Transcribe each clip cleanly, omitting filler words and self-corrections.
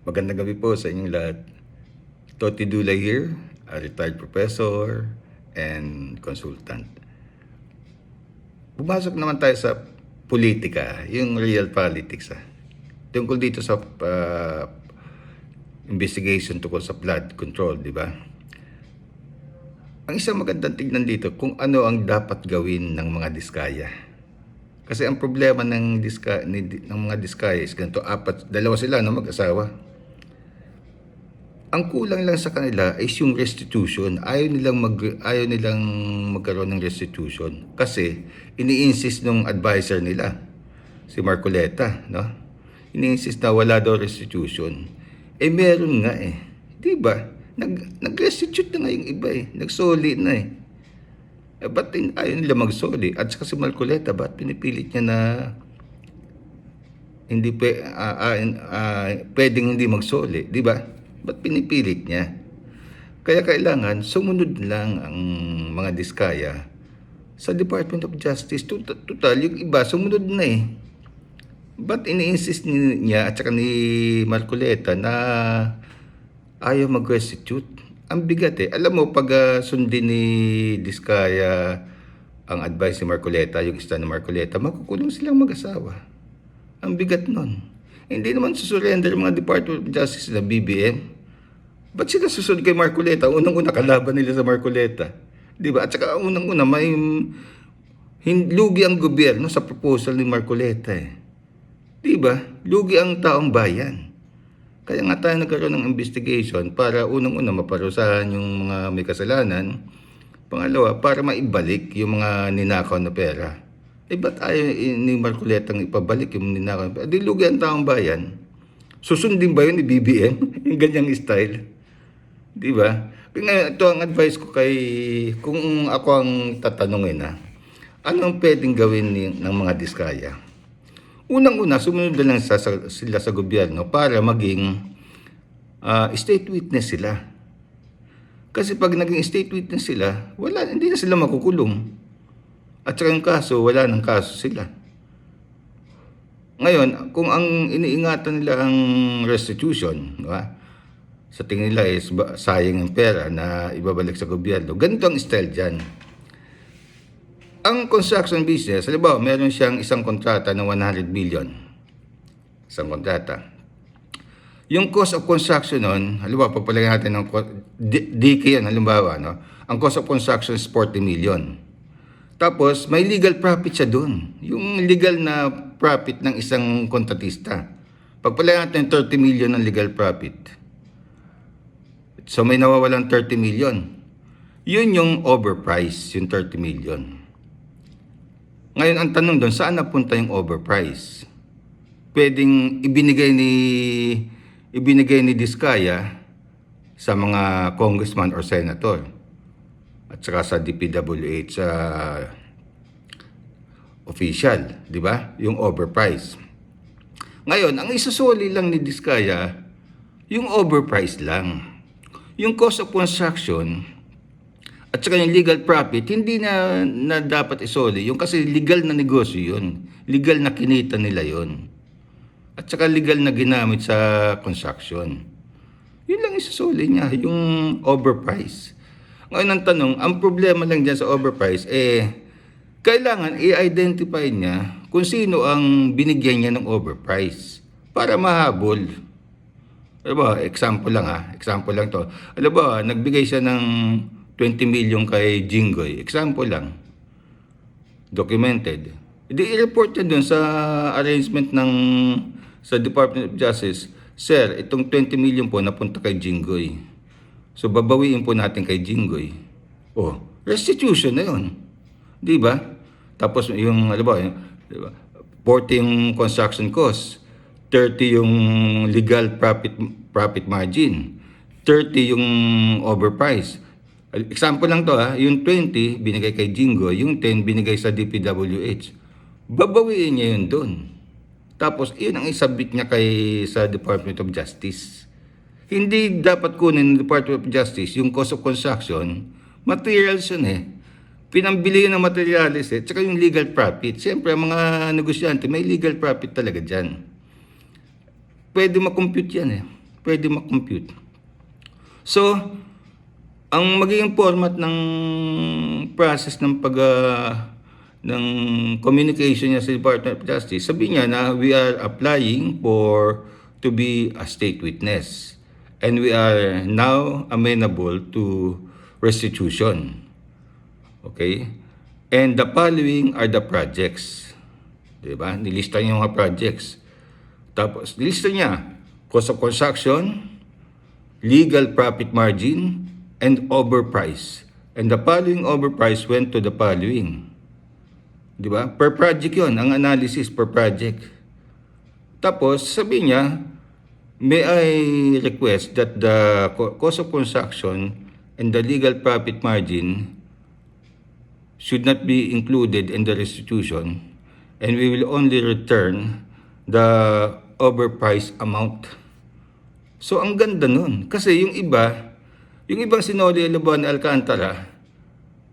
Magandang gabi po sa inyong lahat. Toti Dulay here, a retired professor and consultant. Pumasok naman tayo sa politika, yung real politics. Tungkol dito sa investigation tungkol sa flood control, di ba? Ang isang magandang tignan dito kung ano ang dapat gawin ng mga diskaya. Kasi ang problema ng mga diskaya is ganito, dalawa sila no, mag-asawa. Ang kulang lang sa kanila is yung restitution. Ayaw nilang magkaroon ng restitution kasi ini-insist nung advisor nila, si Marcoleta, no? Ini-insist na wala daw restitution. Meron nga eh. 'Di ba? Nag-restitute na nga yung iba eh. Nagsoli na eh. Ba't ayaw nila magsoli? At saka si Marcoleta, ba't pinipilit niya na hindi pwedeng hindi magsoli? 'Di ba? Ba't pinipilit niya? Kaya kailangan sumunod lang ang mga diskaya sa Department of Justice. Total, yung iba sumunod na eh. Ba't ini-insist niya at saka ni Marcoleta na ayaw mag-restitute? Ang bigat eh. Alam mo, pag sundin ni Diskaya ang advice ni Marcoleta, yung stand ni Marcoleta, makukulong silang mag-asawa. Ang bigat nun. Hindi naman susurrender mga Department of Justice na BBM. Ba't sila susunod kay Marcoleta? Unang-una kalaban nila sa Marcoleta. Di ba? At saka unang-una may lugi ang gobyerno sa proposal ni Marcoleta eh. Di ba? Lugi ang taong bayan. Kaya nga tayo nagkaroon ng investigation para unang-una maparusahan yung mga may kasalanan. Pangalawa, para maibalik yung mga ninakaw na pera. Ba't ayaw ni Marcoleta ipabalik yung ninakaw na pera? Di lugi ang taong bayan. Susundin ba yun ni BBM? Yung ganyang style. Di ba? Kaya ito ang advice ko kung ako ang tatanungin anong pwedeng gawin ng mga diskaya? Unang-una, sumunod na lang sila sa gobyerno para maging state witness sila. Kasi pag naging state witness sila, hindi na sila makukulong. At saka yung kaso, wala ng kaso sila. Ngayon, kung ang iniingatan nila ang restitution, diba? Sa tingin nila is sayang ang pera na ibabalik sa gobyerno. Ganito ang style dyan. Ang construction business, halimbawa, meron siyang isang kontrata na 100 million. Isang kontrata. Yung cost of construction nun, halimbawa, pagpalagyan natin ng DK yan, halimbawa, no? Ang cost of construction is 40 million. Tapos, may legal profit siya dun. Yung legal na profit ng isang kontratista. Pagpalagyan natin 30 million ng legal profit. So may nawawalang 30 million. Yun yung overprice, yung 30 million. Ngayon ang tanong doon, saan napunta yung overprice? Pwedeng ibinigay ni Diskaya sa mga congressman or senator at saka sa DPWH official, di ba? Yung overprice. Ngayon, ang isusuli lang ni Diskaya, yung overprice lang. Yung cost of construction at saka yung legal profit, hindi na dapat isoli. Yung kasi legal na negosyo yun. Legal na kinita nila yun. At saka legal na ginamit sa construction. Yun lang isusuli niya, yung overprice. Ngayon ang tanong, ang problema lang dyan sa overprice, kailangan i-identify niya kung sino ang binigyan niya ng overprice para mahabol. Alam ba, example lang to. Alam ba, nagbigay siya ng 20 million kay Jinggoy. Example lang. Documented. I-report niya dun sa arrangement sa Department of Justice. Sir, itong 20 million po napunta kay Jinggoy. So, babawiin po natin kay Jinggoy. Restitution na yun. Di ba? Tapos, alam ba, 40 yung construction cost. 30 yung legal profit margin, 30 yung overprice. Example lang to yung 20 binigay kay Jingo, yung 10 binigay sa DPWH. Babawiin niya yun doon. Tapos yun ang isabit niya sa Department of Justice. Hindi dapat kunin ng Department of Justice yung cost of construction, materials yun Pinambili ng materials tsaka yung legal profit. Siyempre, mga negosyante, may legal profit talaga dyan. Pwede makompute yan pwede makompute. So, ang magiging format ng process ng ng communication niya sa Department of Justice, sabi niya na we are applying to be a state witness. And we are now amenable to restitution. Okay? And the following are the projects. Diba? Nilista niya yung mga projects. Tapos, nilista niya cost of construction, legal profit margin, and overprice. And the following overprice went to the following. Diba? Per project yon, ang analysis per project. Tapos, sabi niya, may I request that the cost of construction and the legal profit margin should not be included in the restitution, and we will only return the overpriced amount. So, ang ganda nun. Kasi yung ibang Sinoli, Alabon, Alcantara,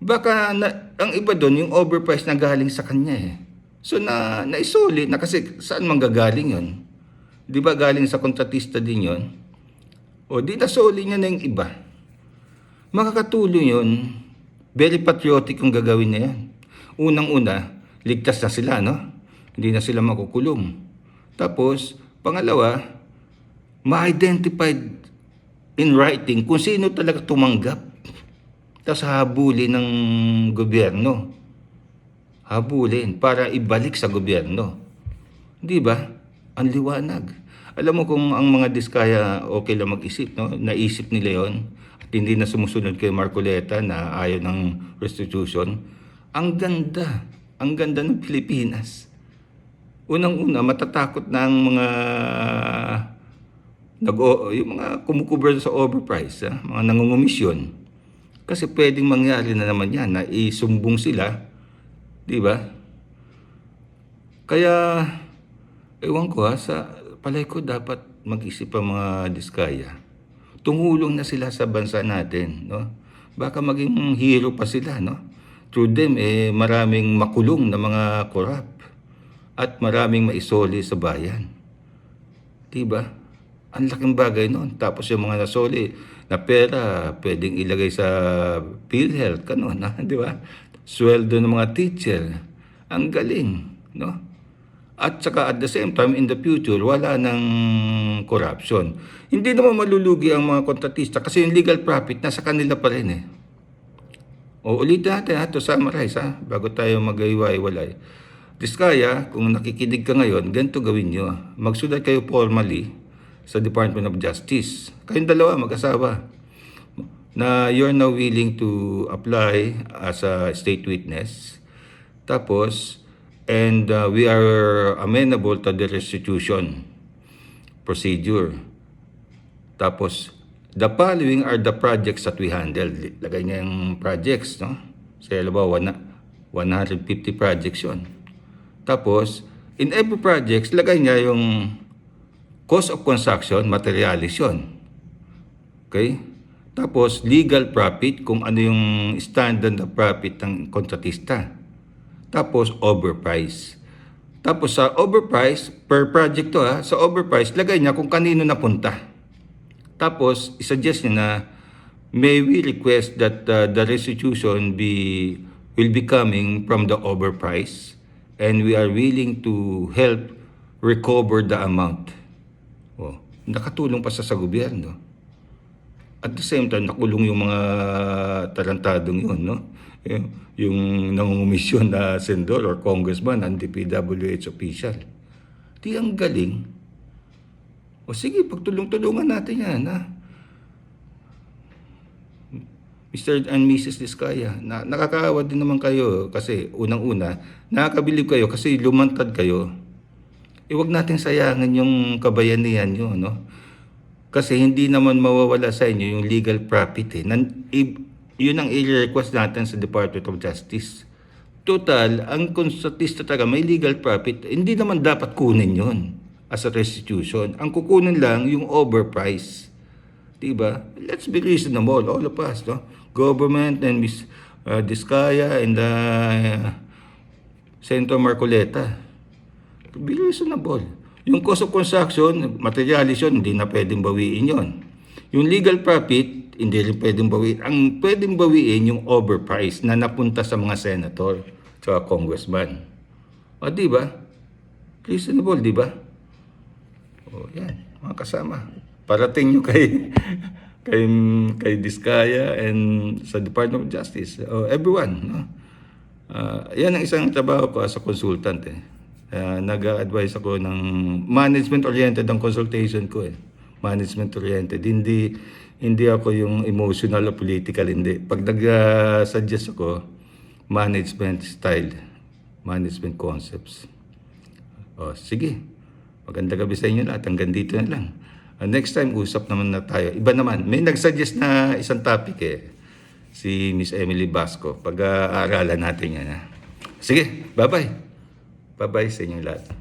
baka ang iba doon, yung overpriced na galing sa kanya eh. So, naisuli na kasi saan manggagaling yun? Di ba galing sa kontratista din yun? O di nasuli niya na yung iba. Makakatulong yun. Very patriotic yung gagawin niya yan. Unang-una, ligtas na sila, no? Hindi na sila makukulong. Tapos, pangalawa, ma-identified in writing kung sino talaga tumanggap. Tapos habulin ng gobyerno. Habulin para ibalik sa gobyerno. Di ba? Ang liwanag. Alam mo kung ang mga diskaya okay lang mag-isip, no? Naisip nila yon at hindi na sumusunod kay Marcoleta na ayaw ng restitution. Ang ganda ng Pilipinas. Unang-una, matatakot na ang yung mga kumukuber sa overprice, mga nangungumisyon. Kasi pwedeng mangyari na naman yan na isumbong sila, di ba? Kaya, ewan ko sa palay ko dapat mag-isip ang mga diskaya. Tumulong na sila sa bansa natin, no? Baka maging hero pa sila, no? Through them, maraming makulong na mga corrupt at maraming maisoli sa bayan. Diba? Ang laking bagay nun. Tapos yung mga nasoli na pera, pwedeng ilagay sa PhilHealth, kanon, di ba? Sweldo ng mga teacher. Ang galing, no? At saka at the same time, in the future, wala ng corruption. Hindi naman malulugi ang mga kontratista kasi yung legal profit nasa kanila pa rin eh. O ulit natin to summarize bago tayo mag-iwalay. Diskaya, kung nakikinig ka ngayon, ganito gawin nyo. Magsulat kayo formally sa Department of Justice. Kayong dalawa, mag-asawa, na you're now willing to apply as a state witness. Tapos, and we are amenable to the restitution procedure. Tapos, the following are the projects that we handled. Lagay niya yung projects, no? Sa halimbawa, 150 projects yun. Tapos, in every project, lagay niya yung cost of construction, materialis yun. Okay? Tapos, legal profit, kung ano yung standard na profit ng kontratista. Tapos, overprice. Tapos, sa overprice, per project to sa overprice, lagay niya kung kanino napunta. Tapos, isuggest niya na, may we request that the restitution will be coming from the overprice, and we are willing to help recover the amount. Nakatulong pa sa gobyerno. At the same time, nakulong yung mga tarantadong yun, no? Yung nangungumisyon na senador or congressman, ang DPWH official. Di ang galing. Sige, pagtulong-tulungan natin yan, Mr. and Mrs. Diskaya, nakakaawa din naman kayo kasi unang-una, nakakabilib kayo kasi lumantad kayo. Huwag natin sayangin yung kabayanihan nyo, no? Kasi hindi naman mawawala sa inyo yung legal profit yun ang i-request natin sa Department of Justice. Total, ang kontratista talaga may legal profit, hindi naman dapat kunin yun as a restitution. Ang kukunin lang yung overprice. Diba? Let's be reasonable, all of us, no? Government and Ms. Diskaya and Senator Marcoleta. Be reasonable. Yung cost of construction, materialis yun, hindi na pwedeng bawiin yon. Yung legal profit, hindi rin pwedeng bawiin. Ang pwedeng bawiin yung overprice na napunta sa mga senator at congressman. O, di ba? Reasonable, di ba? O, yan, mga kasama. Parating nyo kay, kay, kay Diskaya and sa Department of Justice. O, everyone, no? Yan ang isang trabaho ko as a consultant eh. Nag-advise ako ng management-oriented ang consultation ko eh. Management-oriented. Hindi ako yung emotional o political, hindi. Pag nag-suggest ako, management style, management concepts. O, sige. Magandang gabi sa inyo lahat. Hanggang dito na lang. Next time, usap naman na tayo. Iba naman. May nag-suggest na isang topic eh. Si Miss Emily Basco. Pag-aaralan natin yan. Ha? Sige, bye-bye. Bye-bye sa inyong lahat.